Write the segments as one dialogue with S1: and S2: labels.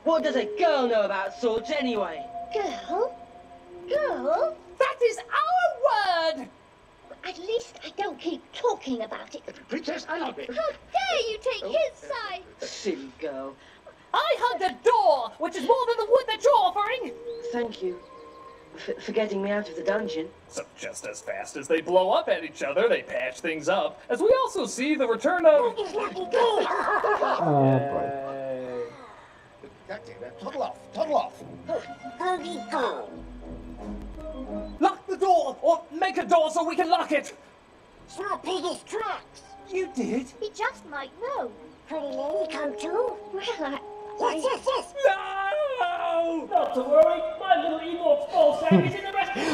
S1: What does a girl know about swords anyway?
S2: Girl? Girl?
S3: That is our word!
S2: At least I don't keep talking about it.
S4: Princess, I love it.
S2: How dare you take his side?
S1: Silly girl.
S3: I hugged a door, which is more than the wood that you're offering!
S1: Thank you for getting me out of the dungeon.
S5: So just as fast as they blow up at each other, they patch things up, as we also see the return of...
S6: Oh boy.
S4: Toddle off, toddle off.
S5: Lock the door, or make a door so we can lock it!
S2: Saw Piggy's tracks.
S5: You did?
S2: He just might know. Pretty lady come too? Well, Yes.
S5: No!
S3: Not to worry, my little Ewok's ball sack is in the rest of the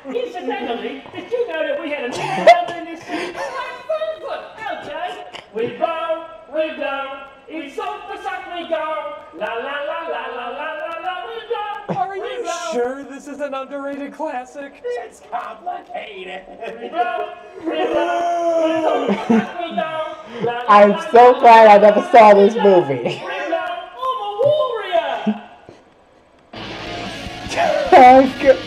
S3: movie! Incidentally, did you know that we had a new number in this scene? Okay. We go, it's on the sack we go, la la la la la la la la we go.
S5: Are you sure this is an underrated classic?
S4: It's complicated.
S3: We go, it's on the sack we go, la la
S6: I'm
S3: la
S6: so
S3: la,
S6: glad I never saw this movie.
S3: I'm a warrior!
S6: Oh, good.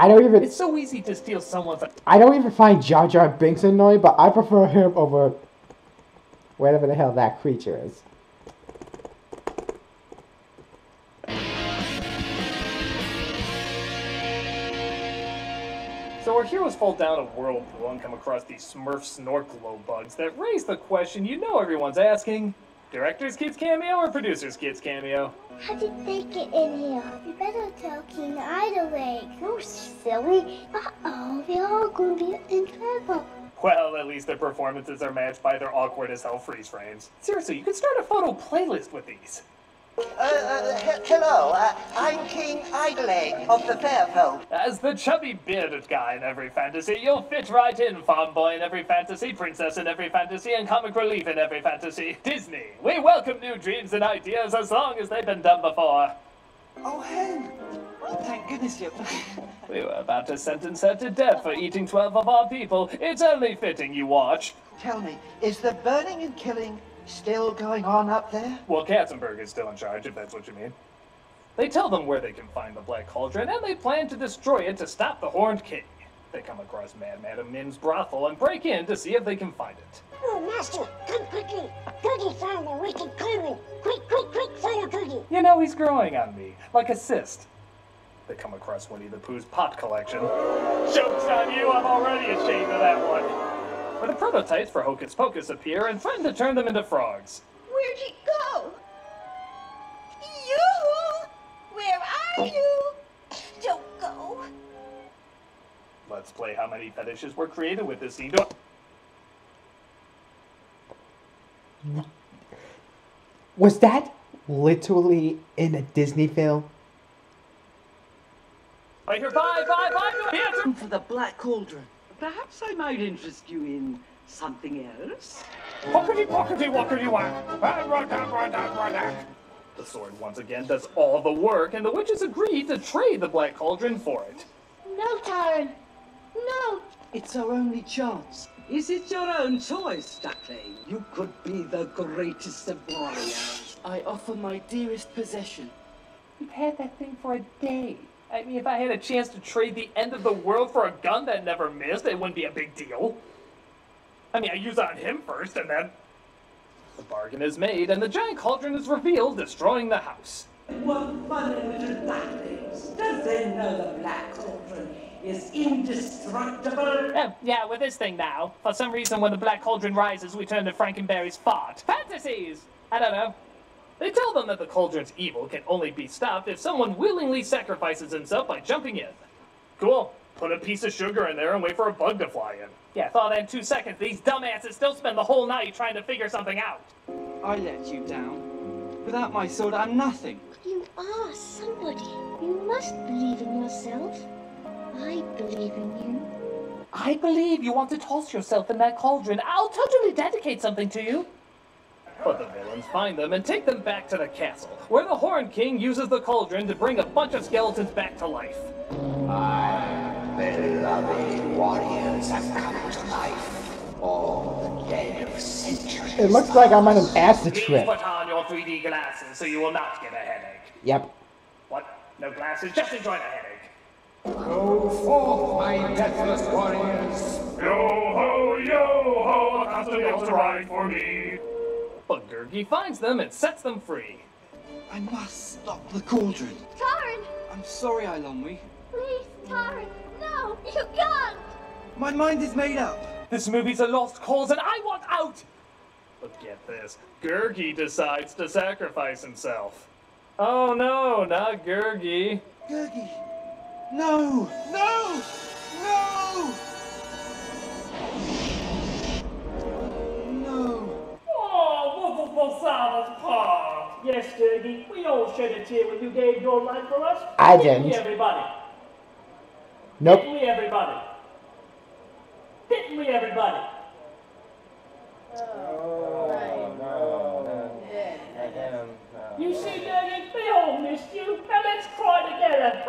S5: It's so easy to steal someone's...
S6: I don't even find Jar Jar Binks annoying, but I prefer him over whatever the hell that creature is.
S5: So our heroes fall down a whirlpool and come across these Smurf snorkelo bugs that raise the question you know everyone's asking. Director's Kids cameo or Producer's Kids cameo?
S2: How did they get in here? You better tell King Idlewick. No, silly. Uh-oh, they're all gonna be in trouble.
S5: Well, at least their performances are matched by their awkward as hell freeze frames. Seriously, you could start a photo playlist with these.
S7: Hello, I'm King Idlewick of the Fairfold.
S5: As the chubby bearded guy in every fantasy, you'll fit right in, farm boy in every fantasy, princess in every fantasy, and comic relief in every fantasy. Disney, we welcome new dreams and ideas as long as they've been done before.
S7: Oh, Hen. Well, thank goodness you...
S5: We were about to sentence her to death for eating 12 of our people. It's only fitting you watch.
S7: Tell me, is the burning and killing still going on up there?
S5: Well, Katzenberg is still in charge, if that's what you mean. They tell them where they can find the Black Cauldron, and they plan to destroy it to stop the Horned King. They come across Madam Mim's brothel and break in to see if they can find it.
S2: Oh, Master, come quickly. Goody found the wicked Cauldron. Quick, follow Goody.
S5: You know, he's growing on me, like a cyst. They come across Winnie the Pooh's pot collection. Joke's on you, I'm already ashamed of that one. Where the prototypes for Hocus Pocus appear and threaten to turn them into frogs.
S8: Where'd he go? You? Where are you? Don't go.
S5: Let's play how many fetishes were created with this scene.
S6: Was that literally in a Disney film?
S5: I hear bye, answer!
S1: For the Black Cauldron. Perhaps I might interest you in something else?
S5: The sword once again does all the work, and the witches agree to trade the Black Cauldron for it.
S2: No, Karen. No.
S1: It's our only chance. Is it your own choice, Duckling? You could be the greatest of warriors. I offer my dearest possession.
S5: We've had that thing for a day. I mean, if I had a chance to trade the end of the world for a gun that never missed, it wouldn't be a big deal. I mean, I use it on him first, and then... The bargain is made, and the giant cauldron is revealed, destroying the house.
S9: What funny little ducklings. Does they know the Black Cauldron is indestructible?
S3: Yeah, with this thing now. For some reason, when the Black Cauldron rises, we turn to Frankenberry's fart. Fantasies! I don't know.
S5: They tell them that the cauldron's evil can only be stopped if someone willingly sacrifices himself by jumping in. Cool. Put a piece of sugar in there and wait for a bug to fly in.
S3: Yeah, thought that in 2 seconds. These dumbasses still spend the whole night trying to figure something out.
S1: I let you down. Without my sword, I'm nothing.
S2: You are somebody. You must believe in yourself. I believe in you.
S3: I believe you want to toss yourself in that cauldron. I'll totally dedicate something to you.
S5: But the villains find them and take them back to the castle, where the Horned King uses the cauldron to bring a bunch of skeletons back to life.
S4: My beloved warriors have come to life. All the dead of centuries.
S6: It looks like I'm on an acid
S5: Please
S6: trip.
S5: put on your 3D glasses so you will not get a headache.
S6: Yep.
S5: What? No glasses? Just enjoy the headache.
S4: Go forth, my deathless warriors.
S5: Yo ho, a constant meal to ride for me. But Gurgi finds them and sets them free.
S1: I must stop the cauldron.
S2: Tarn!
S1: I'm sorry, Ilonwi.
S2: Please, Tarn! No, you can't!
S1: My mind is made up.
S5: This movie's a lost cause and I want out! But get this, Gurgi decides to sacrifice himself. Oh no, not Gurgi.
S1: Gurgi. No! No! No! No!
S3: Oh, wonderful Simon's Park. Yes, Gurgi, we all shed a tear when you gave your life for us.
S6: I
S3: Hit me,
S6: didn't.
S3: everybody.
S6: Nope.
S3: Hit me, everybody. Hit me, everybody. You see, Gurgi, we all missed you. Now let's cry together.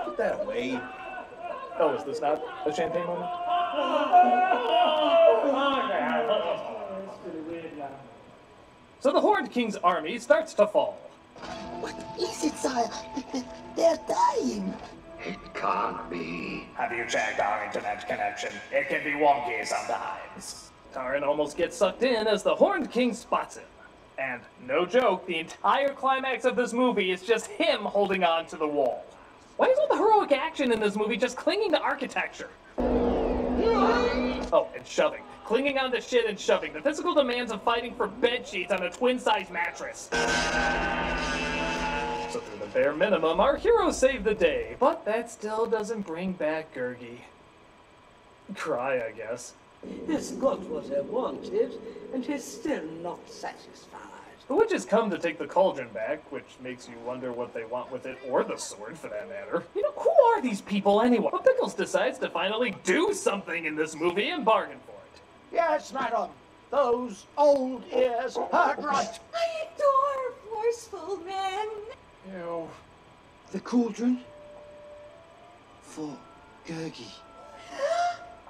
S4: Put that away.
S5: Oh, is this not a champagne moment? So the Horned King's army starts to fall.
S7: What is it, sire? They're dying.
S4: It can't be.
S5: Have you checked our internet connection? It can be wonky sometimes. Taran almost gets sucked in as the Horned King spots him. And, no joke, the entire climax of this movie is just him holding on to the wall. Why is all the heroic action in this movie just clinging to architecture? Oh, and shoving. Clinging onto shit and shoving. The physical demands of fighting for bed sheets on a twin-size mattress. So through the bare minimum, our heroes save the day, but that still doesn't bring back Gurgi. Cry, I guess.
S1: He's got what he wanted, and he's still not satisfied.
S5: The witches come to take the cauldron back, which makes you wonder what they want with it, or the sword for that matter. You know, who are these people anyway? But Pickles decides to finally do something in this movie and bargain for it.
S4: Yes, madam. Those old ears heard right.
S8: I adore forceful men.
S5: Ew.
S1: The cauldron? For Gurgi.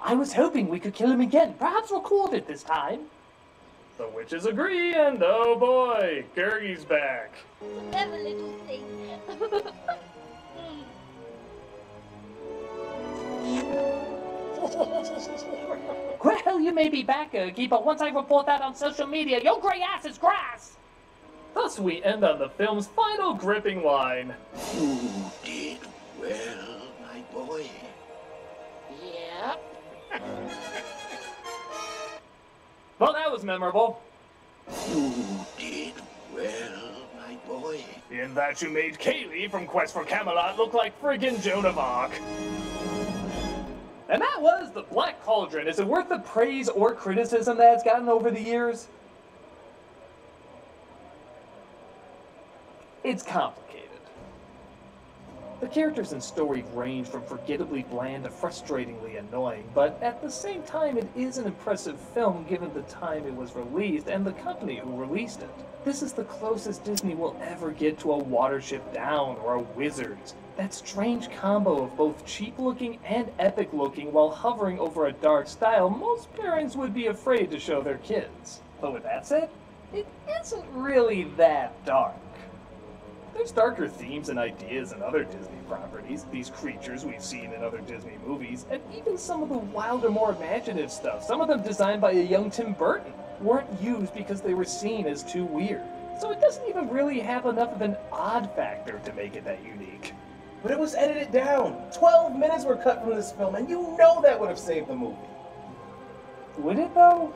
S5: I was hoping we could kill him again, perhaps record it this time. The witches agree, and oh boy, Gurgi's back.
S2: Clever little thing.
S5: Well, you may be back, Gurgi, but once I report that on social media, your grey ass is grass! Thus we end on the film's final gripping line.
S4: You did well, my boy.
S7: Yep.
S5: Well, that was memorable.
S4: You did well, my boy.
S5: In that you made Kaylee from Quest for Camelot look like friggin' Joan of Arc. And that was The Black Cauldron. Is it worth the praise or criticism that it's gotten over the years? It's complicated. The characters and story range from forgettably bland to frustratingly annoying, but at the same time it is an impressive film given the time it was released and the company who released it. This is the closest Disney will ever get to a Watership Down or a Wizards. That strange combo of both cheap-looking and epic-looking while hovering over a dark style most parents would be afraid to show their kids. But with that said, it isn't really that dark. There's darker themes and ideas in other Disney properties, these creatures we've seen in other Disney movies, and even some of the wilder, more imaginative stuff, some of them designed by a young Tim Burton, weren't used because they were seen as too weird. So it doesn't even really have enough of an odd factor to make it that unique.
S10: But it was edited down. 12 minutes were cut from this film, and you know that would have saved the movie.
S5: Would it, though?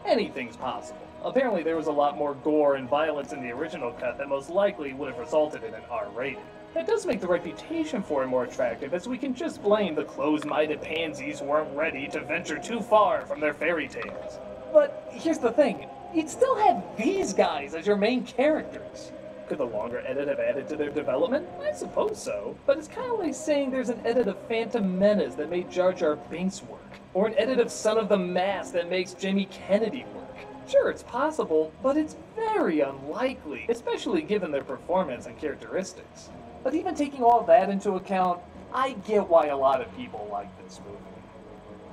S5: Anything's possible. Apparently there was a lot more gore and violence in the original cut that most likely would have resulted in an R rating. That does make the reputation for it more attractive, as we can just blame the closed-minded pansies who weren't ready to venture too far from their fairy tales. But here's the thing, you'd still have these guys as your main characters. Could the longer edit have added to their development? I suppose so. But it's kind of like saying there's an edit of Phantom Menace that made Jar Jar Binks work, or an edit of Son of the Mask that makes Jamie Kennedy work. Sure, it's possible, but it's very unlikely, especially given their performance and characteristics. But even taking all that into account, I get why a lot of people like this movie.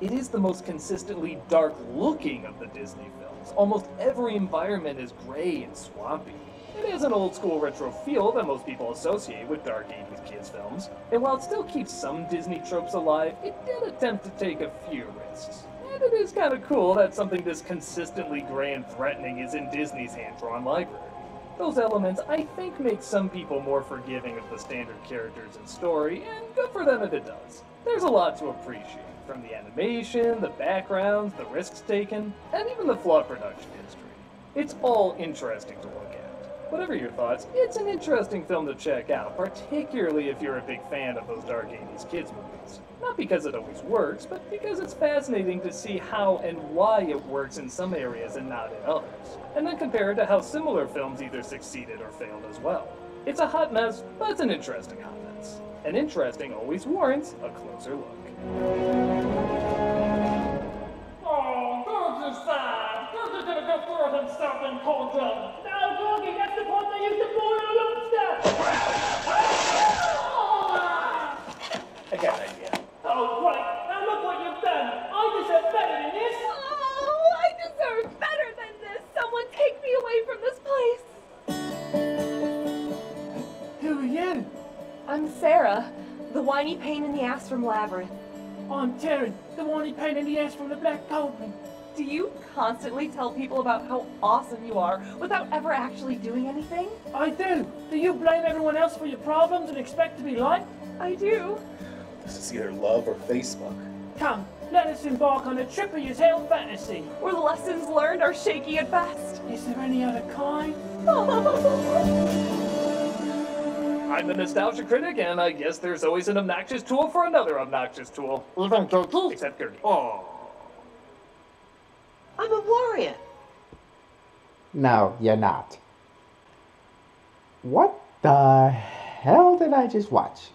S5: It is the most consistently dark-looking of the Disney films. Almost every environment is gray and swampy. It has an old-school retro feel that most people associate with dark 80s kids films, and while it still keeps some Disney tropes alive, it did attempt to take a few risks. And it is kind of cool that something this consistently gray and threatening is in Disney's hand-drawn library. Those elements, I think, make some people more forgiving of the standard characters and story, and good for them if it does. There's a lot to appreciate, from the animation, the backgrounds, the risks taken, and even the flawed production history. It's all interesting to look at. Whatever your thoughts, it's an interesting film to check out, particularly if you're a big fan of those dark 80s kids movies. Not because it always works, but because it's fascinating to see how and why it works in some areas and not in others. And then compare it to how similar films either succeeded or failed as well. It's a hot mess, but it's an interesting hot mess. And interesting always warrants a closer look.
S3: Oh, George is sad. George is gonna go through himself in Cauldron. No, Georgie, that's the part they used to boil a lobster.
S10: I got an idea.
S3: Oh, great. Now look what you've done. I deserve better than this.
S11: Oh, I deserve better than this. Someone take me away from this place.
S3: Who are you?
S11: I'm Sarah, the whiny pain in the ass from Labyrinth.
S3: I'm Taryn, the whiny pain in the ass from the Black Cauldron.
S11: Do you constantly tell people about how awesome you are without ever actually doing anything?
S3: I do. Do you blame everyone else for your problems and expect to be liked?
S11: I do.
S10: This is either love or Facebook.
S3: Come, let us embark on a trip of your hell fantasy.
S11: Where the lessons learned are shaky at best.
S3: Is there any other kind?
S5: I'm the Nostalgia Critic, and I guess there's always an obnoxious tool for another obnoxious tool. Even Gertie. Except Gertie. Oh.
S8: I'm a warrior.
S6: No, you're not. What the hell did I just watch?